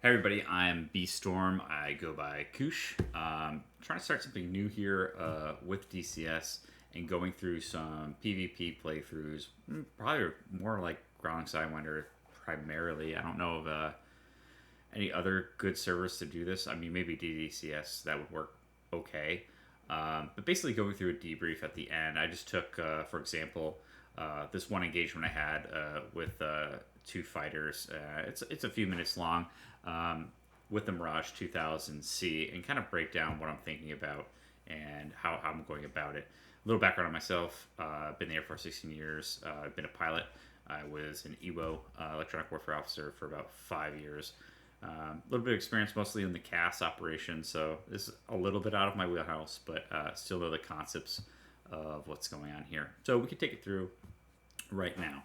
Hey everybody, I'm B Storm. I go by Koosh. Trying to start something new here with DCS and going through some PvP playthroughs. Probably more like Growling Sidewinder primarily. I don't know of any other good servers to do this. I mean, maybe DCS, that would work okay. But basically, going through a debrief at the end, I just took, for example, this one engagement I had with two fighters. It's a few minutes long with the Mirage 2000C and kind of break down what I'm thinking about and how I'm going about it. A little background on myself. I've been in the Air Force 16 years. I've been a pilot. I was an EWO, electronic warfare officer, for about 5 years. A little bit of experience mostly in the CAS operation, so this is a little bit out of my wheelhouse, but still know the concepts of what's going on here. So we can take it through right now.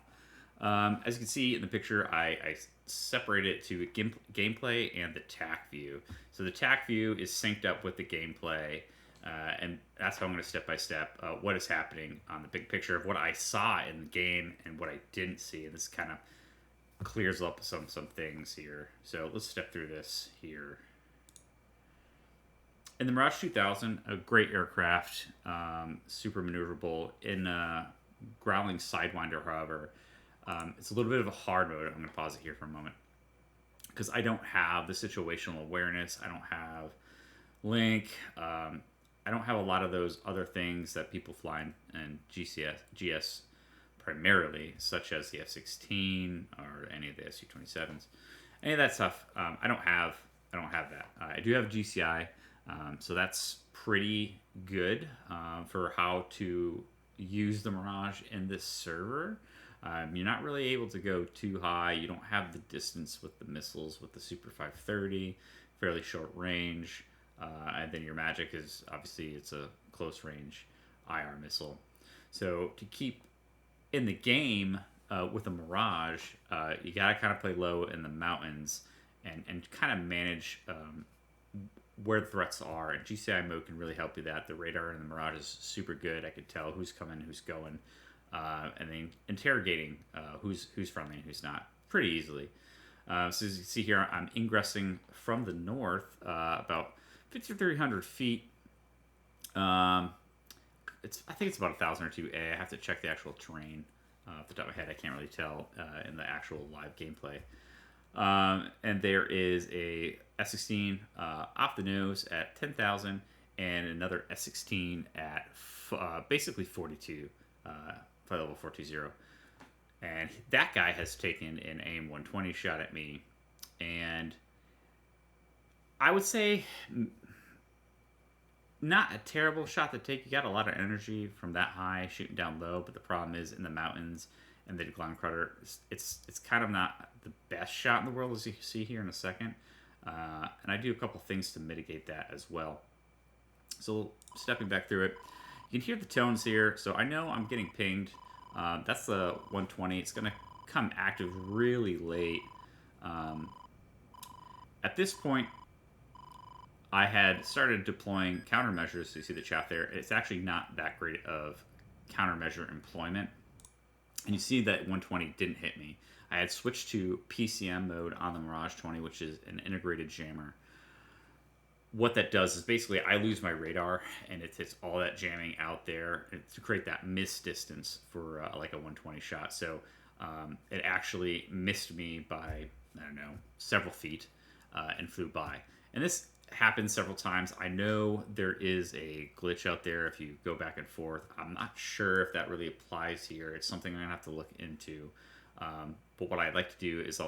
As you can see in the picture, I separate it to gameplay and the Tacview. So the Tacview is synced up with the gameplay, and that's how I'm going to step by step what is happening on the big picture of what I saw in the game and what I didn't see. And this kind of clears up some things here. So let's step through this here. In the Mirage 2000, a great aircraft, super maneuverable. In Growling Sidewinder, however, it's a little bit of a hard mode. I'm going to pause it here for a moment because I don't have the situational awareness. I don't have Link. I don't have a lot of those other things that people fly in GS primarily, such as the F-16 or any of the Su-27s. Any of that stuff, I don't have that. I do have GCI, so that's pretty good for how to use the Mirage in this server. You're not really able to go too high. You don't have the distance with the missiles with the Super 530, fairly short range. And then your magic is, obviously, it's a close range IR missile. So to keep in the game with a Mirage, you gotta kind of play low in the mountains and kind of manage where the threats are. And GCI mode can really help you that. The radar in the Mirage is super good. I could tell who's coming, who's going, and then interrogating who's friendly and who's not pretty easily. So as you can see here, I'm ingressing from the north about 5,300 feet. I think it's about 1,000 or 2A. I have to check the actual terrain off the top of my head. I can't really tell in the actual live gameplay. And there is a S-16 off the nose at 10,000 and another S-16 at basically 42, flight level 420. And that guy has taken an AIM-120 shot at me. And I would say not a terrible shot to take. You got a lot of energy from that high shooting down low, but the problem is in the mountains and the Decline Crutter, it's kind of not the best shot in the world, as you see here in a second. And I do a couple things to mitigate that as well. So stepping back through it, you can hear the tones here. So I know I'm getting pinged. That's the 120. It's going to come active really late. At this point, I had started deploying countermeasures. So you see the chat there. It's actually not that great of countermeasure employment. And you see that 120 didn't hit me. I had switched to PCM mode on the Mirage 20, which is an integrated jammer. What that does is basically I lose my radar and it hits all that jamming out there to create that miss distance for like a 120 shot. So it actually missed me by, I don't know, several feet and flew by. And this happened several times. I know there is a glitch out there if you go back and forth. I'm not sure if that really applies here. It's something I'm going to have to look into. But what I like to do is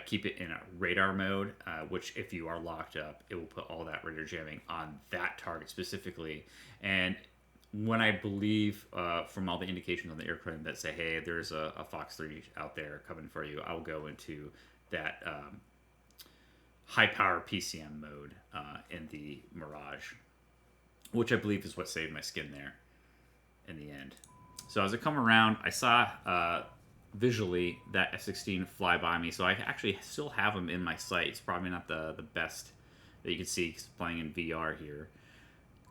keep it in a radar mode, which if you are locked up, it will put all that radar jamming on that target specifically. And when I believe from all the indications on the airplane that say, hey, there's a Fox 3 out there coming for you, I'll go into that high power PCM mode in the Mirage, which I believe is what saved my skin there in the end. So as I come around, I saw visually that F-16 fly by me, so I actually still have him in my sight. It's probably not the best that you can see playing in VR here.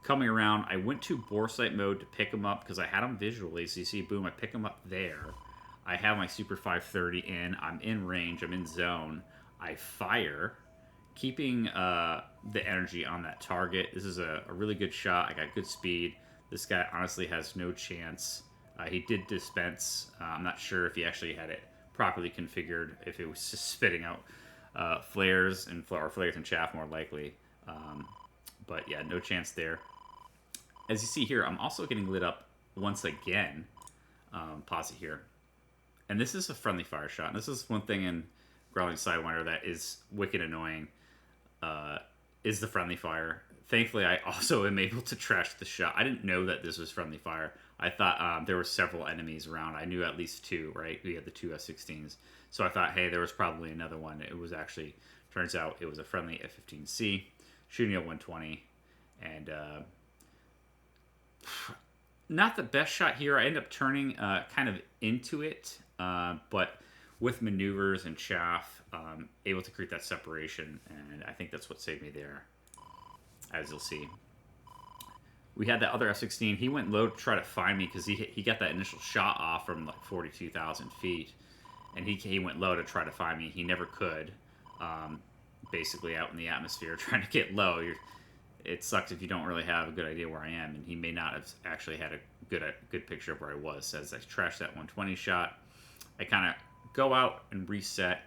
Coming around, I went to bore sight mode to pick him up because I had him visually. So you see, boom, I pick him up there. I have my Super 530 in. I'm in range. I'm in zone. I fire, keeping the energy on that target. This is a really good shot. I got good speed. This guy honestly has no chance. He did dispense. I'm not sure if he actually had it properly configured, if it was just spitting out flares and flares and chaff more likely. But yeah, no chance there. As you see here, I'm also getting lit up once again. Pause it here. And this is a friendly fire shot. And this is one thing in Growling Sidewinder that is wicked annoying, is the friendly fire. Thankfully, I also am able to trash the shot. I didn't know that this was friendly fire. I thought there were several enemies around. I knew at least two, right? We had the two F-16s. So I thought, hey, there was probably another one. It was actually, turns out it was a friendly F-15C shooting at 120. And not the best shot here. I end up turning kind of into it, but with maneuvers and chaff, able to create that separation, and I think that's what saved me there, as you'll see. We had that other F-16. He went low to try to find me because he got that initial shot off from like 42,000 feet, and he went low to try to find me. He never could. Basically out in the atmosphere trying to get low. It sucks if you don't really have a good idea where I am, and he may not have actually had a good picture of where I was. So as I trash that 120 shot, I kind of go out and reset,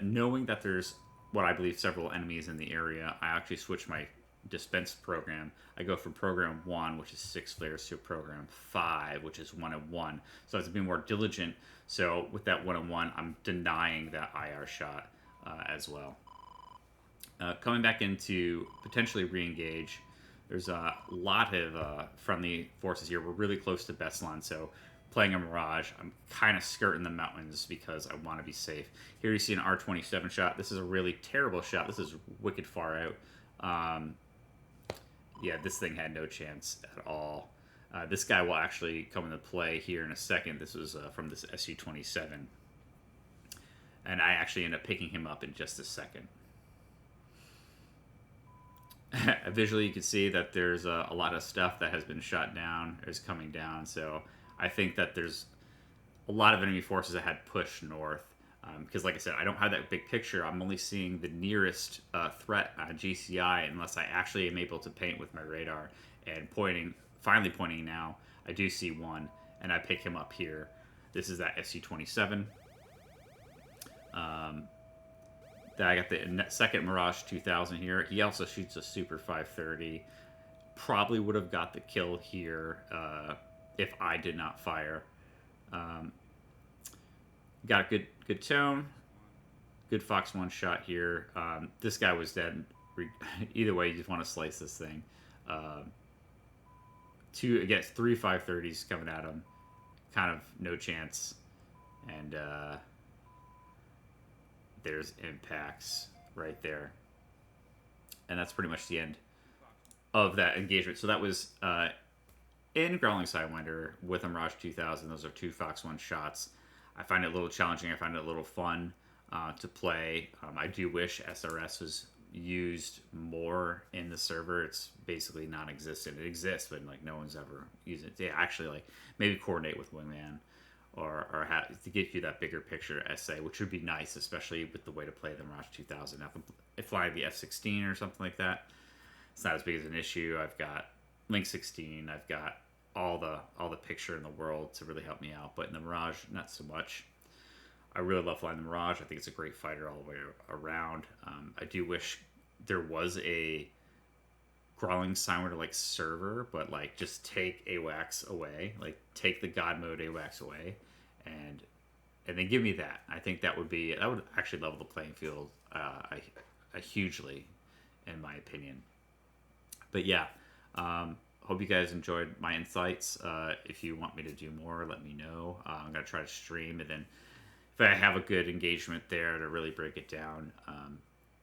knowing that there's what I believe several enemies in the area. I actually switch my dispense program. I go from program 1, which is 6 flares, to program 5, which is 1 of 1. So I have to be more diligent. So with that 1 of 1, I'm denying that IR shot as well. Coming back into potentially re-engage, there's a lot of friendly forces here. We're really close to Beslan, so playing a Mirage, I'm kind of skirting the mountains because I want to be safe. Here you see an R-27 shot. This is a really terrible shot. This is wicked far out. Yeah, this thing had no chance at all. This guy will actually come into play here in a second. This was from this SU-27. And I actually end up picking him up in just a second. Visually, you can see that there's a lot of stuff that has been shot down, is coming down. So I think that there's a lot of enemy forces that had pushed north. Because like I said, I don't have that big picture. I'm only seeing the nearest threat on GCI unless I actually am able to paint with my radar. And finally pointing now, I do see one, and I pick him up here. This is that SC-27. I got the second Mirage 2000 here. He also shoots a Super 530. Probably would have got the kill here if I did not fire. Got a good tone. Good Fox 1 shot here. This guy was dead. Either way, you just want to slice this thing. Again, 3 530s coming at him. Kind of no chance. And there's impacts right there. And that's pretty much the end of that engagement. So that was in Growling Sidewinder with a Mirage 2000. Those are 2 Fox 1 shots. I find it a little challenging. I find it a little fun to play. I do wish SRS was used more in the server. It's basically non-existent. It exists, but like no one's ever used it. They actually like maybe coordinate with Wingman or have to get you that bigger picture SA, which would be nice, especially with the way to play the Mirage 2000. Now, if flying the F-16 or something like that, it's not as big as an issue. I've got Link 16. I've got all the picture in the world to really help me out. But in the Mirage, not so much. I really love flying the Mirage. I think it's a great fighter all the way around. I do wish there was a Growling Sidewinder like server, but like just take AWACS away, like take the God mode AWACS away, and then give me that. I think that would actually level the playing field hugely, in my opinion. But yeah, hope you guys enjoyed my insights. If you want me to do more, let me know. I'm gonna try to stream, and then if I have a good engagement there to really break it down,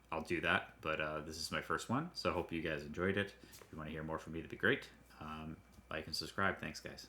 I'll do that. But this is my first one, so I hope you guys enjoyed it. If you want to hear more from me, that'd be great. Like and subscribe. Thanks, guys.